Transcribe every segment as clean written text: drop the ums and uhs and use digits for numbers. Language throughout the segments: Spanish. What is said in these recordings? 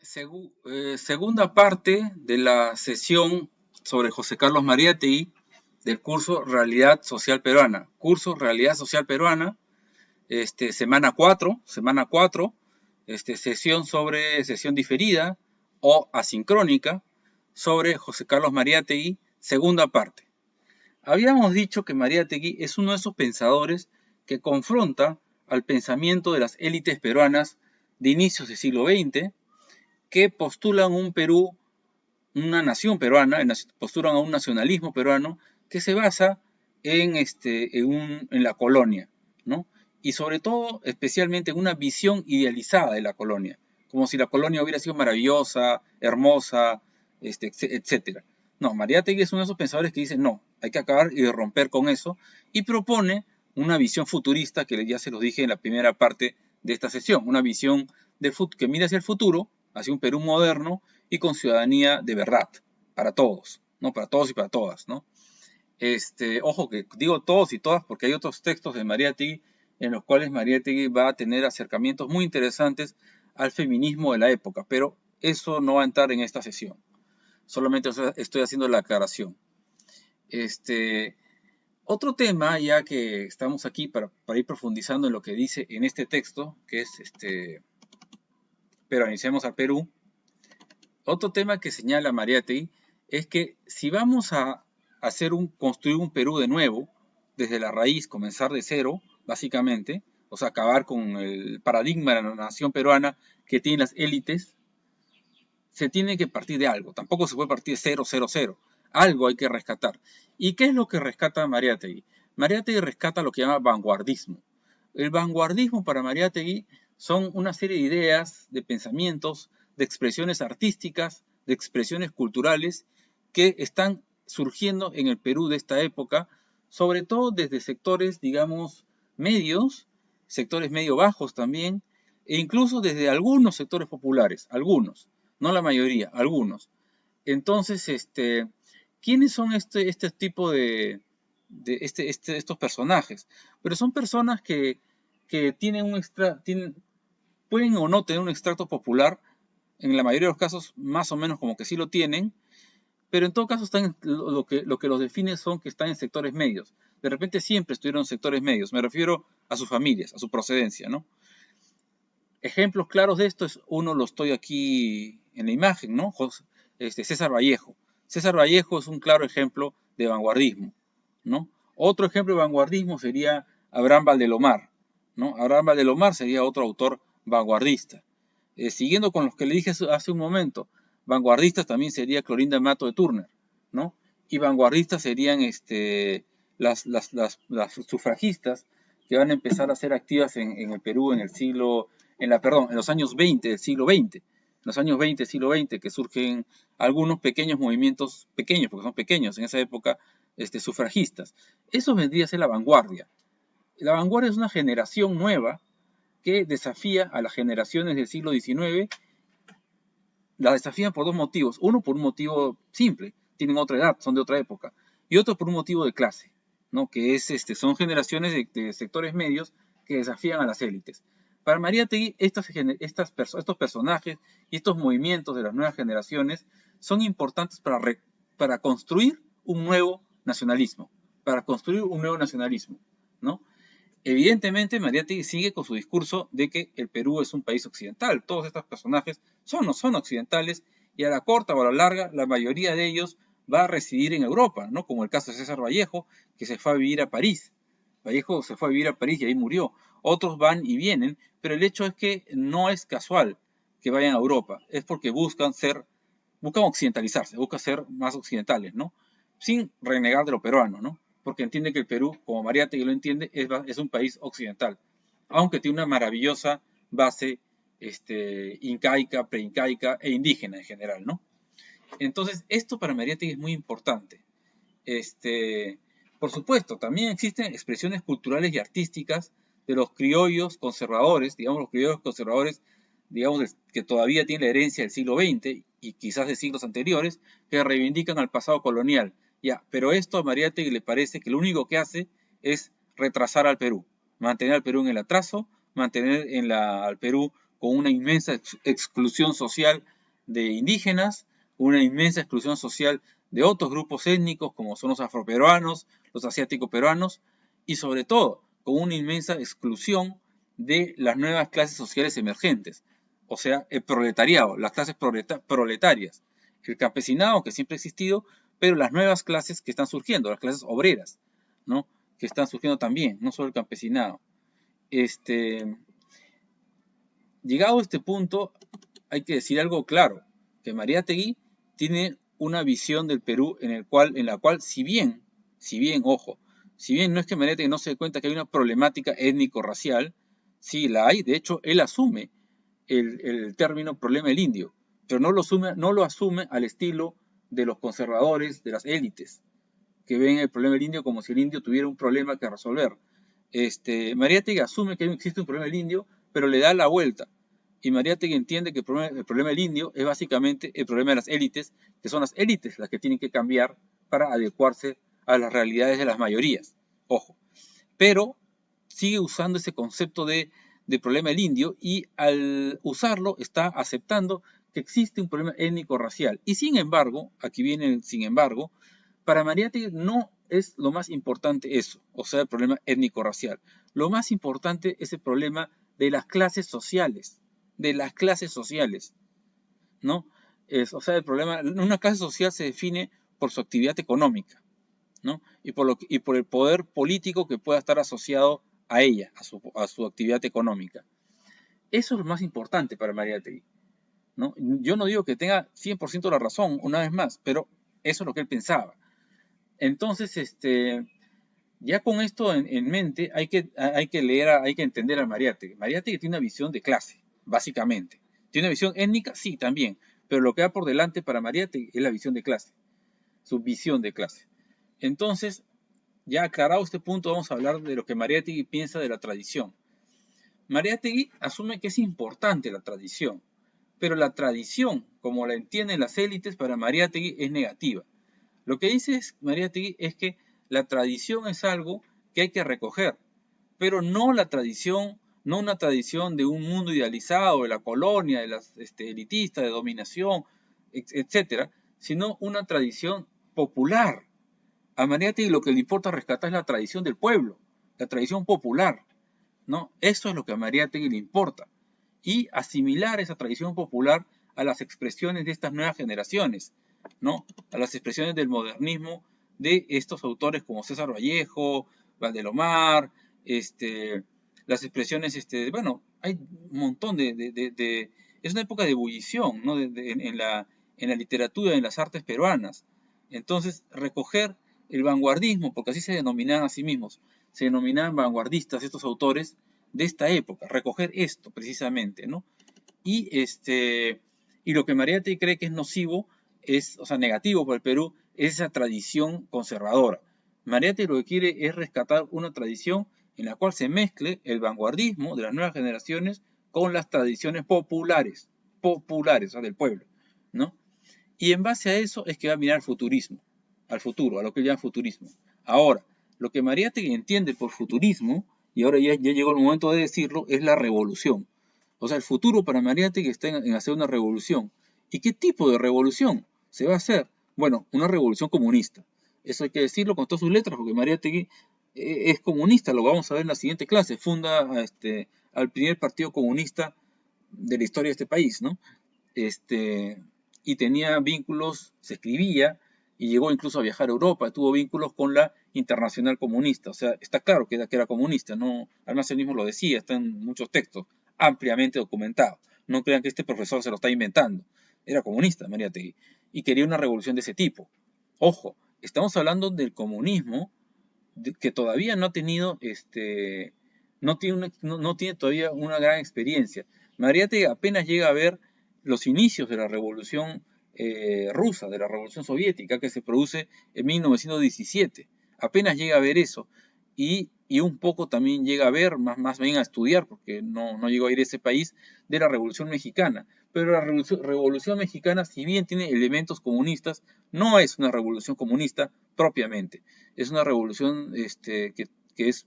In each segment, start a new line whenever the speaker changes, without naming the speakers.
Segunda parte de la sesión sobre José Carlos Mariátegui del curso Realidad Social Peruana. Curso Realidad Social Peruana, semana 4, sesión diferida o asincrónica sobre José Carlos Mariátegui, segunda parte. Habíamos dicho que Mariátegui es uno de esos pensadores que confronta al pensamiento de las élites peruanas de inicios del siglo XX, que postulan un Perú, una nación peruana, postulan a un nacionalismo peruano que se basa en la colonia, ¿no? Y sobre todo, especialmente en una visión idealizada de la colonia, como si la colonia hubiera sido maravillosa, hermosa, etcétera. No, Mariátegui es uno de esos pensadores que dice, no, hay que acabar y romper con eso, y propone una visión futurista que ya se los dije en la primera parte de esta sesión, una visión que mira hacia el futuro, hacia un Perú moderno y con ciudadanía de verdad, para todos, ¿no? Para todos y para todas, ¿no? Ojo que digo todos y todas porque hay otros textos de Mariátegui en los cuales Mariátegui va a tener acercamientos muy interesantes al feminismo de la época, pero eso no va a entrar en esta sesión. Solamente estoy haciendo la aclaración. Este, Otro tema, ya que estamos aquí para ir profundizando en lo que dice en este texto, que es peronicemos al Perú. Otro tema que señala Mariátegui es que si vamos a construir un Perú de nuevo, desde la raíz, comenzar de cero, básicamente, o sea, acabar con el paradigma de la nación peruana que tienen las élites, se tiene que partir de algo. Tampoco se puede partir de cero, cero, cero. Algo hay que rescatar. ¿Y qué es lo que rescata Mariátegui? Mariátegui rescata lo que llama vanguardismo. El vanguardismo para Mariátegui son una serie de ideas, de pensamientos, de expresiones artísticas, de expresiones culturales que están surgiendo en el Perú de esta época, sobre todo desde sectores, digamos, medios, sectores medio bajos también, e incluso desde algunos sectores populares, algunos, no la mayoría, algunos. Entonces, ¿quiénes son este tipo de estos personajes? Pero son personas que pueden o no tener un extracto popular, en la mayoría de los casos más o menos como que sí lo tienen, pero en todo caso lo que los define son que están en sectores medios. De repente siempre estuvieron en sectores medios, me refiero a sus familias, a su procedencia, ¿no? Ejemplos claros de esto es uno, lo estoy aquí en la imagen, ¿no? César Vallejo. César Vallejo es un claro ejemplo de vanguardismo, ¿no? Otro ejemplo de vanguardismo sería Abraham Valdelomar, ¿no? Abraham Valdelomar sería otro autor vanguardista. Siguiendo con los que le dije hace un momento, vanguardistas también sería Clorinda Mato de Turner, ¿no? Y vanguardistas serían las sufragistas que van a empezar a ser activas en el Perú en el siglo en los años 20 del siglo XX, en los años 20 del siglo XX, que surgen algunos pequeños movimientos, pequeños, porque son pequeños en esa época, sufragistas. Eso vendría a ser la vanguardia. La vanguardia es una generación nueva que desafía a las generaciones del siglo XIX, las desafían por dos motivos. Uno, por un motivo simple, tienen otra edad, son de otra época. Y otro, por un motivo de clase, ¿no? Que son generaciones de sectores medios que desafían a las élites. Para Mariátegui, estos personajes y estos movimientos de las nuevas generaciones son importantes para construir un nuevo nacionalismo, ¿no? Evidentemente, Mariátegui sigue con su discurso de que el Perú es un país occidental. Todos estos personajes son occidentales y a la corta o a la larga, la mayoría de ellos va a residir en Europa, ¿no? Como el caso de César Vallejo, que se fue a vivir a París. Vallejo se fue a vivir a París y ahí murió. Otros van y vienen, pero el hecho es que no es casual que vayan a Europa, es porque buscan occidentalizarse, buscan ser más occidentales, ¿no? Sin renegar de lo peruano, ¿no? Porque entiende que el Perú, como Mariátegui lo entiende, es un país occidental, aunque tiene una maravillosa base incaica, preincaica e indígena en general, ¿no? Entonces, esto para Mariátegui es muy importante. Este, por supuesto, también existen expresiones culturales y artísticas de los criollos conservadores, digamos, los criollos conservadores, digamos, que todavía tienen la herencia del siglo XX y quizás de siglos anteriores, que reivindican al pasado colonial. Ya, pero esto a Mariátegui le parece que lo único que hace es retrasar al Perú, mantener al Perú en el atraso, mantener al Perú con una inmensa exclusión social de indígenas, una inmensa exclusión social de otros grupos étnicos como son los afroperuanos, los asiáticos peruanos, y sobre todo con una inmensa exclusión de las nuevas clases sociales emergentes, o sea, el proletariado, las clases proletarias, el campesinado que siempre ha existido, pero las nuevas clases que están surgiendo, las clases obreras, ¿no? Que están surgiendo también, no solo el campesinado. Llegado a este punto, hay que decir algo claro, que Mariátegui tiene una visión del Perú en la cual, si bien, ojo, si bien no es que Mariátegui no se dé cuenta que hay una problemática étnico-racial, sí la hay, de hecho, él asume el término problema del indio, pero no lo asume al estilo de los conservadores, de las élites, que ven el problema del indio como si el indio tuviera un problema que resolver. Mariátegui asume que existe un problema del indio, pero le da la vuelta. Y Mariátegui entiende que el problema del indio es básicamente el problema de las élites, que son las élites las que tienen que cambiar para adecuarse a las realidades de las mayorías. Ojo. Pero sigue usando ese concepto de problema del indio y al usarlo está aceptando que existe un problema étnico-racial. Y sin embargo, aquí viene el sin embargo, para Mariátegui no es lo más importante eso, o sea, el problema étnico-racial. Lo más importante es el problema de las clases sociales, ¿no? O sea, el problema, una clase social se define por su actividad económica, ¿no? Y por el poder político que pueda estar asociado a ella, a su actividad económica. Eso es lo más importante para Mariátegui, ¿no? Yo no digo que tenga 100% la razón, una vez más, pero eso es lo que él pensaba. Entonces, ya con esto en mente, hay que entender a Mariátegui. Mariátegui tiene una visión de clase, básicamente. ¿Tiene una visión étnica? Sí, también. Pero lo que va por delante para Mariátegui es la visión de clase, su visión de clase. Entonces, ya aclarado este punto, vamos a hablar de lo que Mariátegui piensa de la tradición. Mariátegui asume que es importante la tradición, pero la tradición, como la entienden las élites, para Mariátegui es negativa. Lo que dice Mariátegui es que la tradición es algo que hay que recoger, pero no la tradición, no una tradición de un mundo idealizado, de la colonia, de las elitistas, de dominación, etcétera, sino una tradición popular. A Mariátegui lo que le importa rescatar es la tradición del pueblo, la tradición popular, ¿no? Eso es lo que a Mariátegui le importa. Y asimilar esa tradición popular a las expresiones de estas nuevas generaciones, ¿no? A las expresiones del modernismo de estos autores como César Vallejo, Valdelomar, las expresiones, bueno, hay un montón es una época de ebullición, ¿no? En la literatura, en las artes peruanas. Entonces, recoger el vanguardismo, porque así se denominaban a sí mismos, se denominaban vanguardistas estos autores de esta época, recoger esto precisamente, ¿no? Y lo que Mariátegui cree que es nocivo, o sea, negativo para el Perú, es esa tradición conservadora. Mariátegui lo que quiere es rescatar una tradición en la cual se mezcle el vanguardismo de las nuevas generaciones con las tradiciones populares, o sea, del pueblo, ¿no? Y en base a eso es que va a mirar al futurismo, al futuro, a lo que llama futurismo. Ahora, lo que Mariátegui entiende por futurismo, y ahora ya llegó el momento de decirlo, es la revolución. O sea, el futuro para Mariátegui está en hacer una revolución. ¿Y qué tipo de revolución se va a hacer? Bueno, una revolución comunista. Eso hay que decirlo con todas sus letras, porque Mariátegui es comunista, lo vamos a ver en la siguiente clase. Funda al primer partido comunista de la historia de este país, ¿no? Y tenía vínculos, se escribía, y llegó incluso a viajar a Europa, tuvo vínculos con la Internacional Comunista. O sea, está claro que era comunista, ¿no? Además él mismo lo decía, está en muchos textos, ampliamente documentado. No crean que este profesor se lo está inventando. Era comunista, Mariátegui, y quería una revolución de ese tipo. Ojo, estamos hablando del comunismo que todavía no ha tenido, no tiene todavía una gran experiencia. Mariátegui apenas llega a ver los inicios de la revolución rusa, de la revolución soviética que se produce en 1917. Apenas llega a ver eso. Y un poco también llega a ver, más bien a estudiar, porque no llegó a ir a ese país, de la Revolución Mexicana. Pero la Revolución Mexicana, si bien tiene elementos comunistas, no es una revolución comunista propiamente. Es una revolución que es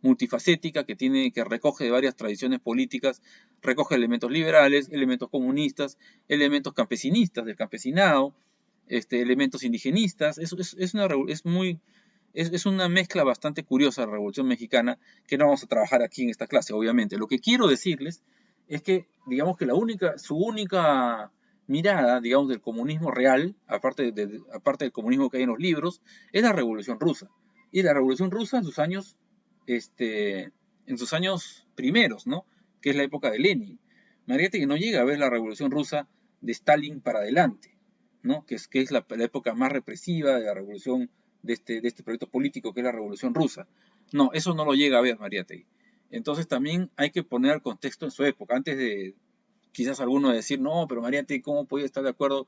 multifacética que recoge de varias tradiciones políticas, recoge elementos liberales, elementos comunistas, elementos campesinistas del campesinado, elementos indigenistas. Es una mezcla bastante curiosa la Revolución Mexicana que no vamos a trabajar aquí en esta clase, obviamente. Lo que quiero decirles es que, digamos que su única mirada, digamos, del comunismo real, aparte del comunismo que hay en los libros, es la Revolución Rusa. Y la Revolución Rusa en sus años primeros, ¿no? Que es la época de Lenin. Imagínate que no llega a ver la Revolución Rusa de Stalin para adelante, ¿no? Que es la época más represiva de la revolución de este proyecto político que es la Revolución Rusa. No, eso no lo llega a ver Mariátegui. Entonces también hay que poner el contexto en su época, antes de quizás alguno decir, no, pero Mariátegui, ¿cómo puede estar de acuerdo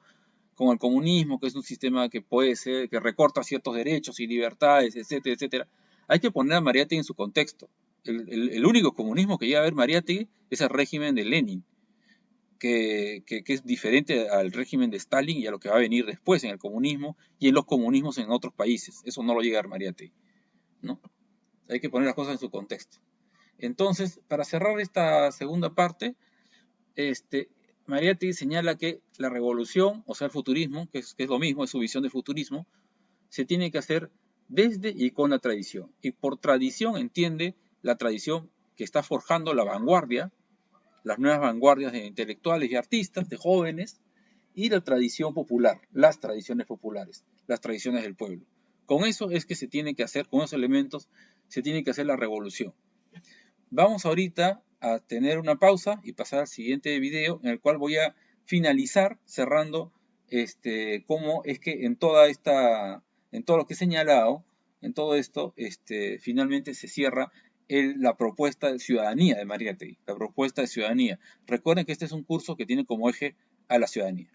con el comunismo, que es un sistema que puede ser, que recorta ciertos derechos y libertades, etcétera, etcétera? Hay que poner a Mariátegui en su contexto. El único comunismo que llega a ver Mariátegui es el régimen de Lenin, que es diferente al régimen de Stalin y a lo que va a venir después en el comunismo y en los comunismos en otros países. Eso no lo llega a ver Mariátegui, ¿no? Hay que poner las cosas en su contexto. Entonces, para cerrar esta segunda parte, Mariátegui señala que la revolución, o sea, el futurismo, que es lo mismo, es su visión de futurismo, se tiene que hacer desde y con la tradición. Y por tradición entiende la tradición que está forjando la vanguardia, las nuevas vanguardias de intelectuales y artistas, de jóvenes, y la tradición popular, las tradiciones populares, las tradiciones del pueblo. Con eso es que se tiene que hacer, con esos elementos, se tiene que hacer la revolución. Vamos ahorita a tener una pausa y pasar al siguiente video en el cual voy a finalizar cerrando cómo es que en todo lo que he señalado, en todo esto, finalmente se cierra la propuesta de ciudadanía de Mariátegui, la propuesta de ciudadanía. Recuerden que este es un curso que tiene como eje a la ciudadanía.